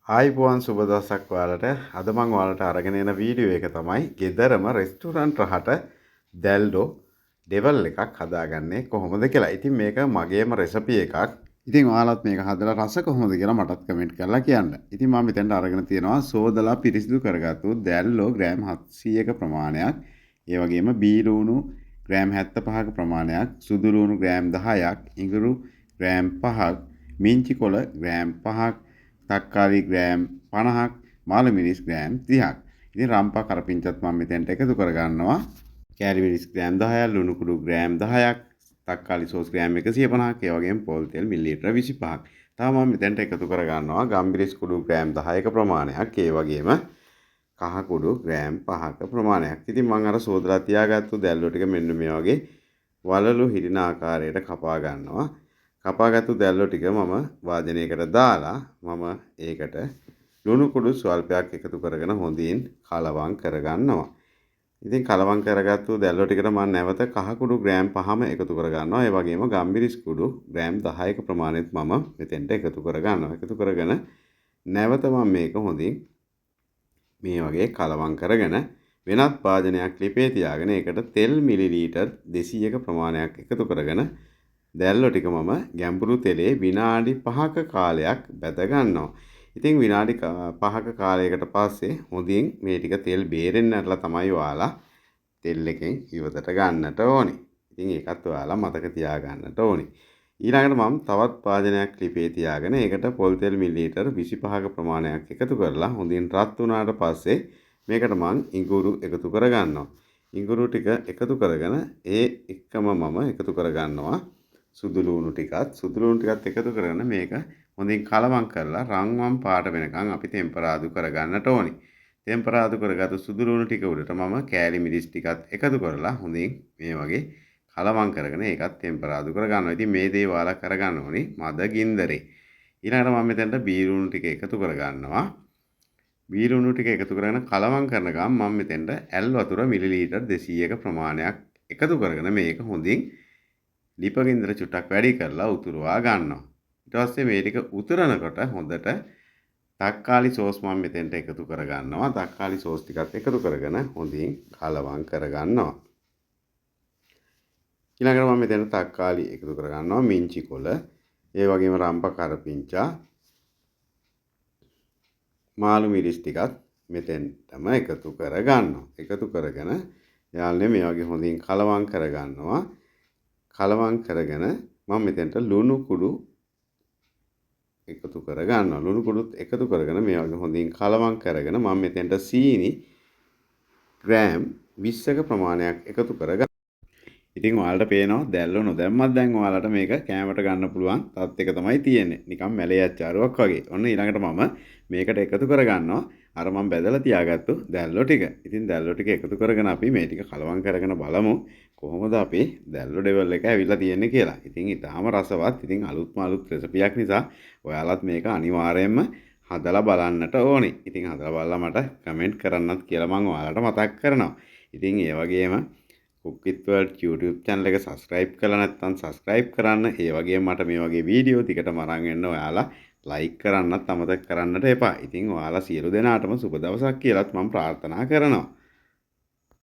ආයිබෝන් සුබ දවසක් ඔයාලට. අද මම ඔයාලට අරගෙන එන වීඩියෝ එක තමයි ගෙදරම රෙස්ටුරන්ට් රහට දැල්ඩෝ ඩෙවල් එකක් හදාගන්නේ කොහොමද කියලා. ඉතින් මේක මගේම රෙසිපි එකක්. ඉතින් ඔයාලත් මේක හදලා රස කොහොමද කියලා මටත් කමෙන්ට් කරලා කියන්න. ඉතින් මම මෙතෙන්ට අරගෙන තියෙනවා සෝදලා පිරිසිදු කරගත්තු දැල්ඩෝ ග්‍රෑම් 700ක ප්‍රමාණයක්. ඒ වගේම බීලුණු ග්‍රෑම් 75ක ප්‍රමාණයක්, සුදු ලුණු ග්‍රෑම් 10ක්, ඉඟුරු ග්‍රෑම් 5ක්, මිංචි කොළ ග්‍රෑම් 5ක්, තක්කාලි ග්‍රෑම් 50ක්, මාළු මිරිස් ග්‍රෑම් 30ක්. ඉතින් රම්පා කරපිංචත් මම මෙතෙන්ට එකතු කරගන්නවා. කෑලි මිරිස් ග්‍රෑම් 10ක්, ලුණු කුඩු ග්‍රෑම් 10ක්, තක්කාලි සෝස් ග්‍රෑම් 150ක්, ඒ වගේම පොල් තෙල් මිලිලීටර 25ක්. තව මම මෙතෙන්ට එකතු කරගන්නවා ගම්බිරිස් කුඩු ග්‍රෑම් 10ක ප්‍රමාණයක්, ඒ වගේම කහ කුඩු ග්‍රෑම් 5ක ප්‍රමාණයක්. ඉතින් මම අර සෝදලා තියාගත්තු දැල්ලෝ ටික මෙන්න මේ වගේ වලලු හිරින ආකාරයට කපා ගන්නවා. කපාගත්තු දැල්ලෝ ටික මම වාදනයකට දාලා මම ඒකට ලුණු කුඩු ස්වල්පයක් එකතු කරගෙන හොඳින් කලවම් කරගන්නවා. ඉතින් කලවම් කරගත්තු දැල්ලෝ ටිකට මම නැවත කහ කුඩු ග්‍රෑම් 5ම එකතු කරගන්නවා. ඒ වගේම ගම්බිරිස් කුඩු ග්‍රෑම් 10ක ප්‍රමාණයත් මම මෙතෙන්ට එකතු කරගන්නවා. එකතු කරගෙන නැවත මම මේක හොඳින් මේ වගේ කලවම් කරගෙන වෙනත් භාජනයක් ලිපේ තියාගෙන ඒකට තෙල් මිලිලීටර් 200ක ප්‍රමාණයක් එකතු කරගෙන දැල්ලෝ ටික මම ගැඹුරු තෙලේ විනාඩි 5ක කාලයක් බැද ගන්නවා. ඉතින් විනාඩි 5ක කාලයකට පස්සේ හොඳින් මේ ටික තෙල් බේරෙන්න ඇරලා තමයි ඔයාලා තෙල් එකෙන් ඉවතට ගන්නට ඕනේ. ඉතින් ඒකත් ඔයාලා මතක තියාගන්නට ඕනේ. ඊළඟට මම තවත් භාජනයක් ලිපේ තියාගෙන ඒකට පොල් තෙල් මිලිලීටර් 25ක ප්‍රමාණයක් එකතු කරලා හොඳින් රත් වුණාට පස්සේ මේකට මම ඉඟුරු එකතු කරගන්නවා. ඉඟුරු ටික එකතු කරගෙන ඒ එක්කම මම එකතු කරගන්නවා සුදු ලුණු ටිකත් එකතු කරගෙන මේක හොඳින් කලවම් කරලා රන්වන් පාට වෙනකන් අපි ටෙම්පරාදු කරගන්නට ඕනේ. ටෙම්පරාදු කරගත්තු සුදු ලුණු ටික උඩට මම කෑලි මිරිස් ටිකත් එකතු කරලා හොඳින් මේ වගේ කලවම් කරගෙන ඒකත් ටෙම්පරාදු කරගන්නවා. ඉතින් මේ දේ ඔයාලා කරගන්න ඕනේ මද ගින්දරේ. ඊළඟට මම මෙතනට බීලුණු ටික එකතු කරගන්නවා. බීලුණු ටික එකතු කරගෙන කලවම් කරන ගමන් මම මෙතෙන්ට ඇල් වතුර මිලිලීටර් 200ක ප්‍රමාණයක් එකතු කරගෙන මේක හොඳින් ලිප ගින්දර චුට්ටක් වැඩි කරලා උතුරවා ගන්නවා. ඊට පස්සේ මේ ටික උතුරනකොට හොඳට තක්කාලි සෝස් මම මෙතෙන්ට එකතු කරගන්නවා. තක්කාලි සෝස් ටිකත් එකතු කරගෙන හොඳින් කලවම් කරගන්නවා. ඊළඟට මම මෙතෙන්ට තක්කාලි එකතු කරගන්නවා, මිංචි කොළ, ඒ වගේම රම්ප කරපිංචා, මාළු මිරිස් ටිකත් මෙතෙන්ටම එකතු කරගන්නවා. එකතු කරගෙන යාළුවනේ මේ වගේ හොඳින් කලවම් කරගන්නවා. කලවම් කරගෙන මම මෙතෙන්ට ලුණු කුඩු එකතු කරගන්නවා. ලුණු කුඩුත් එකතු කරගෙන මේ වගේ හොඳින් කලවම් කරගෙන මම මෙතෙන්ට සීනි ග්‍රෑම් 20ක ප්‍රමාණයක් එකතු කරගන්නවා. ඉතින් ඔයාලට පේනවා දැල්ලෝ නොදැම්මත් දැන් ඔයාලට මේක කෑමට ගන්න පුළුවන් තත් එක තමයි තියෙන්නේ. නිකන් මැලේ අච්චාරුවක් වගේ. ඔන්න ඊළඟට මම මේකට එකතු කරගන්නවා අර මම බෙදලා තියාගත්තු දැල්ලෝ ටික. ඉතින් දැල්ලෝ ටික එකතු කරගෙන අපි මේ ටික කලවම් කරගෙන බලමු කොහොමද අපි දැල්ලෝ ඩෙවල් එක ඇවිල්ලා තියෙන්නේ කියලා. ඉතින් ඊටාම රසවත්. ඉතින් අලුත් රෙසිපියක් නිසා ඔයාලත් මේක අනිවාර්යයෙන්ම හදලා බලන්නට ඕනේ. ඉතින් හදලා බලලා මට කමෙන්ට් කරන්නත් කියලා මම ඔයාලට මතක් කරනවා. ඉතින් ඒ වගේම Cook with World YouTube channel එක subscribe කරලා නැත්නම් subscribe කරන්න. ඒ වගේම මට මේ වගේ වීඩියෝ ටිකටම අරන් එන්න ඔයාලා like කරන්නත් අමතක කරන්නට එපා. ඉතින් ඔයාලා සියලු දෙනාටම සුබ දවසක් කියලාත් මම ප්‍රාර්ථනා කරනවා.